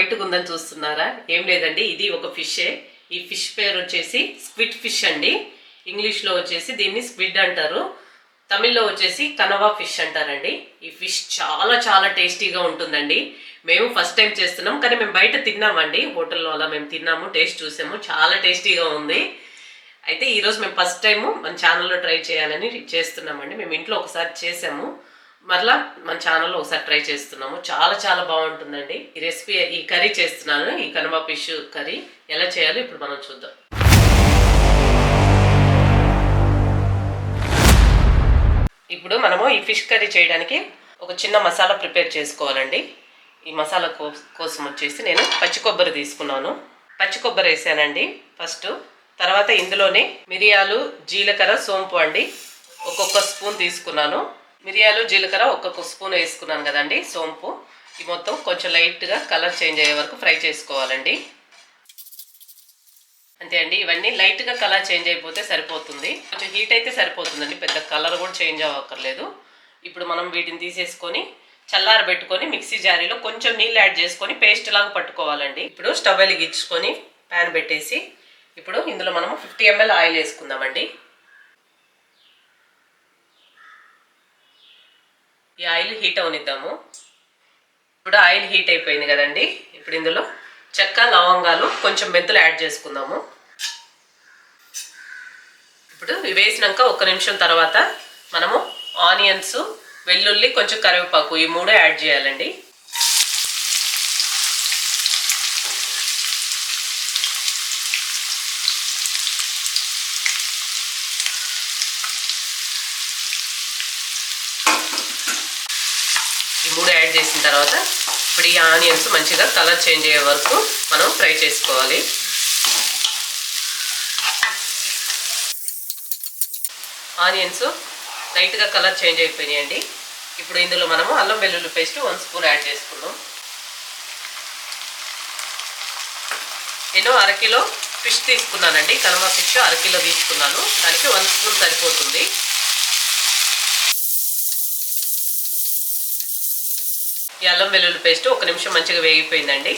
వైట్గా ఉందని చూస్తున్నారా? ఏం లేదండి, ఇది ఒక ఫిషే. ఈ ఫిష్ పేరు వచ్చేసి స్క్విడ్ ఫిష్ అండి. ఇంగ్లీష్లో వచ్చేసి దీన్ని స్క్విడ్ అంటారు, తమిళ్లో వచ్చేసి కనవా ఫిష్ అంటారండి. ఈ ఫిష్ చాలా చాలా టేస్టీగా ఉంటుందండి. మేము ఫస్ట్ టైం చేస్తున్నాం, కానీ మేము బయట తిన్నామండి, హోటల్లో అలా మేము తిన్నాము, టేస్ట్ చూసాము, చాలా టేస్టీగా ఉంది. అయితే ఈరోజు మేము ఫస్ట్ టైము మన ఛానల్లో ట్రై చేయాలని చేస్తున్నామండి. మేము ఇంట్లో ఒకసారి చేసాము, మరలా మన ఛానల్లో ఒకసారి ట్రై చేస్తున్నాము. చాలా చాలా బాగుంటుందండి ఈ రెసిపీ. ఈ కర్రీ చేస్తున్నాను, ఈ కనవా ఫిష్ కర్రీ ఎలా చేయాలో ఇప్పుడు మనం చూద్దాం. ఇప్పుడు మనము ఈ ఫిష్ కర్రీ చేయడానికి ఒక చిన్న మసాలా ప్రిపేర్ చేసుకోవాలండి. ఈ మసాలా కోసం వచ్చేసి నేను పచ్చి కొబ్బరి తీసుకున్నాను. పచ్చి కొబ్బరి వేసానండి ఫస్ట్. తర్వాత ఇందులోనే మిరియాలు, జీలకర్ర, సోంపు అండి ఒక్కొక్క స్పూన్ తీసుకున్నాను. మిరియాలు, జీలకర్ర ఒక్కొక్క స్పూన్ వేసుకున్నాను కదండి. సోంపు ఈ మొత్తం కొంచెం లైట్గా కలర్ చేంజ్ అయ్యే వరకు ఫ్రై చేసుకోవాలండి. అంతే అండి, ఇవన్నీ లైట్గా కలర్ చేంజ్ అయిపోతే సరిపోతుంది. కొంచెం హీట్ అయితే సరిపోతుందండి, పెద్ద కలర్ కూడా చేంజ్ అవ్వక్కర్లేదు. ఇప్పుడు మనం వీటిని తీసేసుకొని చల్లారబెట్టుకొని మిక్సీ జారీలో కొంచెం నీళ్ళు యాడ్ చేసుకొని పేస్ట్ లాగా పట్టుకోవాలండి. ఇప్పుడు స్టవ్ వెలిగించుకొని ప్యాన్ పెట్టేసి ఇప్పుడు ఇందులో మనము 50 ml ఆయిల్ వేసుకుందామండి. ఈ ఆయిల్ హీట్ అవనిద్దాము. ఇప్పుడు ఆయిల్ హీట్ అయిపోయింది కదండి. ఇప్పుడు ఇందులో చెక్క, లవంగాలు, కొంచెం మెంతులు యాడ్ చేసుకుందాము. ఇప్పుడు ఇవి వేసినాక 1 నిమిషం తర్వాత మనము ఆనియన్స్, వెల్లుల్లి, కొంచెం కరివేపాకు ఈ 3 యాడ్ చేయాలండి. ఈ 3 యాడ్ చేసిన తర్వాత ఇప్పుడు ఈ ఆనియన్స్ మంచిగా కలర్ చేంజ్ అయ్యే వరకు మనం ఫ్రై చేసుకోవాలి. ఆనియన్స్ లైట్గా కలర్ చేంజ్ అయిపోయినాయండి. ఇప్పుడు ఇందులో మనము అల్లం వెల్లుల్లి పేస్ట్ 1 స్పూన్ యాడ్ చేసుకున్నాం. నేను 1/2 కిలో ఫిష్ తీసుకున్నానండి, కనవా ఫిష్ 1/2 కిలో తీసుకున్నాను, దానికి 1 స్పూన్ సరిపోతుంది. ఈ అల్లం వెల్లుల్లి పేస్ట్ 1 నిమిషం మంచిగా వేగిపోయిందండి.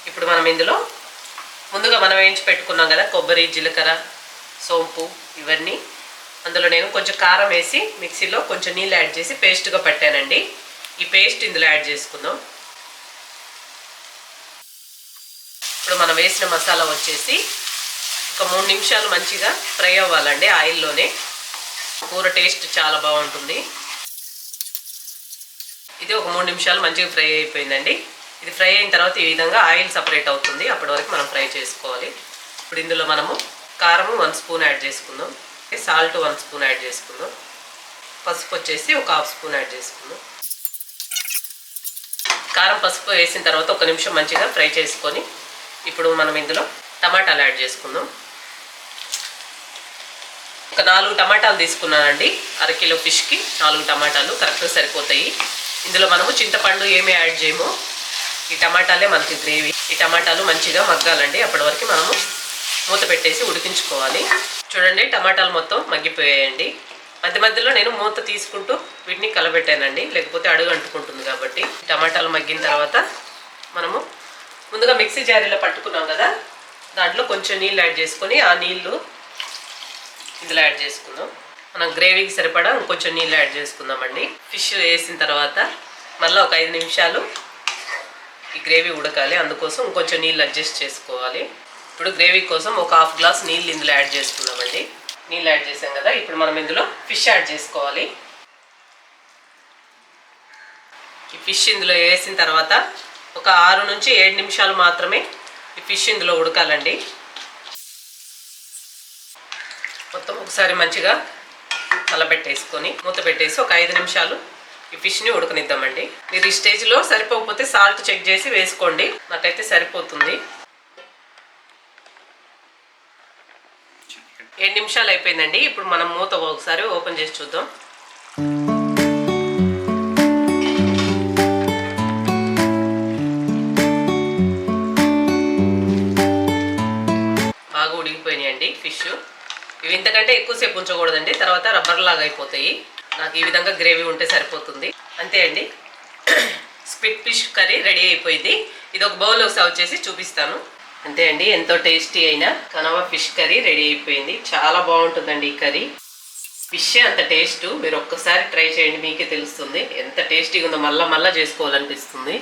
ఇప్పుడు మనం ఇందులో ముందుగా మనం వేయించి పెట్టుకున్నాం కదా కొబ్బరి, జీలకర్ర, సోంపు ఇవన్నీ, అందులో నేను కొంచెం కారం వేసి మిక్సీలో కొంచెం నీళ్ళు యాడ్ చేసి పేస్ట్గా పట్టానండి. ఈ పేస్ట్ ఇందులో యాడ్ చేసుకుందాం. ఇప్పుడు మనం వేసిన మసాలా వచ్చేసి ఒక 3 నిమిషాలు మంచిగా ఫ్రై అవ్వాలండి ఆయిల్లోనే. కూర టేస్ట్ చాలా బాగుంటుంది. ఇది ఒక 3 నిమిషాలు మంచిగా ఫ్రై అయిపోయిందండి. ఇది ఫ్రై అయిన తర్వాత ఈ విధంగా ఆయిల్ సపరేట్ అవుతుంది, అప్పటి వరకు మనం ఫ్రై చేసుకోవాలి. ఇప్పుడు ఇందులో మనము కారం 1 స్పూన్ యాడ్ చేసుకుందాం, సాల్ట్ 1 స్పూన్ యాడ్ చేసుకుందాం, పసుపు వచ్చేసి ఒక 1/2 స్పూన్ యాడ్ చేసుకుందాం. కారం, పసుపు వేసిన తర్వాత 1 నిమిషం మంచిగా ఫ్రై చేసుకొని ఇప్పుడు మనం ఇందులో టమాటాలు యాడ్ చేసుకుందాం. ఒక 4 టమాటాలు తీసుకున్నానండి. 1/2 కిలో ఫిష్కి 4 టమాటాలు కరెక్ట్గా సరిపోతాయి. ఇందులో మనము చింతపండు ఏమీ యాడ్ చేయము, ఈ టమాటాలే మనకి గ్రేవీ. ఈ టమాటాలు మంచిగా మగ్గాలండి, అప్పటి వరకు మనము మూత పెట్టేసి ఉడికించుకోవాలి. చూడండి, టమాటాలు మొత్తం మగ్గిపోయాయండి. మధ్య మధ్యలో నేను మూత తీసుకుంటూ వీటిని కలబెట్టానండి, లేకపోతే అడుగు అంటుకుంటుంది కాబట్టి. టమాటాలు మగ్గిన తర్వాత మనము ముందుగా మిక్సీ జారీలో పట్టుకున్నాం కదా, దాంట్లో కొంచెం నీళ్ళు యాడ్ చేసుకొని ఆ నీళ్ళు ఇందులో యాడ్ చేసుకుందాం. మనం గ్రేవీకి సరిపడా ఇంకొంచెం నీళ్ళు యాడ్ చేసుకుందామండి. ఫిష్ వేసిన తర్వాత మళ్ళీ ఒక 5 నిమిషాలు ఈ గ్రేవీ ఉడకాలి, అందుకోసం ఇంకొంచెం నీళ్ళు అడ్జస్ట్ చేసుకోవాలి. ఇప్పుడు గ్రేవీ కోసం ఒక 1/2 గ్లాస్ నీళ్ళు ఇందులో యాడ్ చేసుకుందామండి. నీళ్ళు యాడ్ చేసాం కదా, ఇప్పుడు మనం ఇందులో ఫిష్ యాడ్ చేసుకోవాలి. ఈ ఫిష్ ఇందులో వేసిన తర్వాత ఒక 6 నుంచి 7 నిమిషాలు మాత్రమే ఈ ఫిష్ ఇందులో ఉడకాలండి. మొత్తం ఒకసారి మంచిగా కలబెట్టేసుకొని మూత పెట్టేసి ఒక 5 నిమిషాలు ఈ ఫిష్ని ఉడకనిద్దామండి. మీరు ఈ స్టేజ్లో సరిపోకపోతే సాల్ట్ చెక్ చేసి వేసుకోండి, నాకైతే సరిపోతుంది. 7 నిమిషాలు అయిపోయిందండి. ఇప్పుడు మనం మూత ఒకసారి ఓపెన్ చేసి చూద్దాం. బాగా ఉడికిపోయినాయండి ఫిష్. ఇవి ఇంతకంటే ఎక్కువసేపు ఉంచకూడదండి, తర్వాత రబ్బర్ లాగా అయిపోతాయి. నాకు ఈ విధంగా గ్రేవీ ఉంటే సరిపోతుంది. అంతే అండి, స్క్విడ్ ఫిష్ కర్రీ రెడీ అయిపోయింది. ఇది ఒక బౌల్లో సర్వ్ చేసి చూపిస్తాను. అంతే అండి, ఎంతో టేస్టీ అయిన కనవ ఫిష్ కర్రీ రెడీ అయిపోయింది. చాలా బాగుంటుందండి ఈ కర్రీ. ఫిష్ అంత టేస్ట్, మీరు ఒక్కసారి ట్రై చేయండి, మీకే తెలుస్తుంది ఎంత టేస్టీగా ఉందో. మళ్ళా చేసుకోవాలనిపిస్తుంది.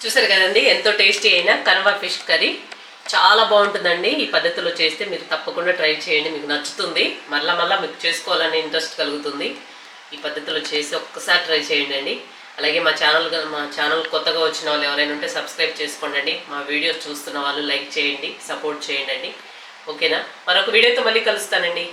చూసారు కదండి, ఎంతో టేస్టీ అయిన కనవ ఫిష్ కర్రీ. చాలా బాగుంటుందండి. ఈ పద్ధతిలో చేస్తే మీరు తప్పకుండా ట్రై చేయండి, మీకు నచ్చుతుంది. మళ్ళా మీకు చేసుకోవాలనే ఇంట్రెస్ట్ కలుగుతుంది. ఈ పద్ధతిలో చేసి ఒక్కసారి ట్రై చేయండి అండి. అలాగే మా ఛానల్ కొత్తగా వచ్చిన వాళ్ళు ఎవరైనా ఉంటే సబ్స్క్రైబ్ చేసుకోండి. మా వీడియోస్ చూస్తున్న వాళ్ళు లైక్ చేయండి, సపోర్ట్ చేయండి అండి. ఓకేనా? మరొక వీడియోతో మళ్ళీ కలుస్తానండి.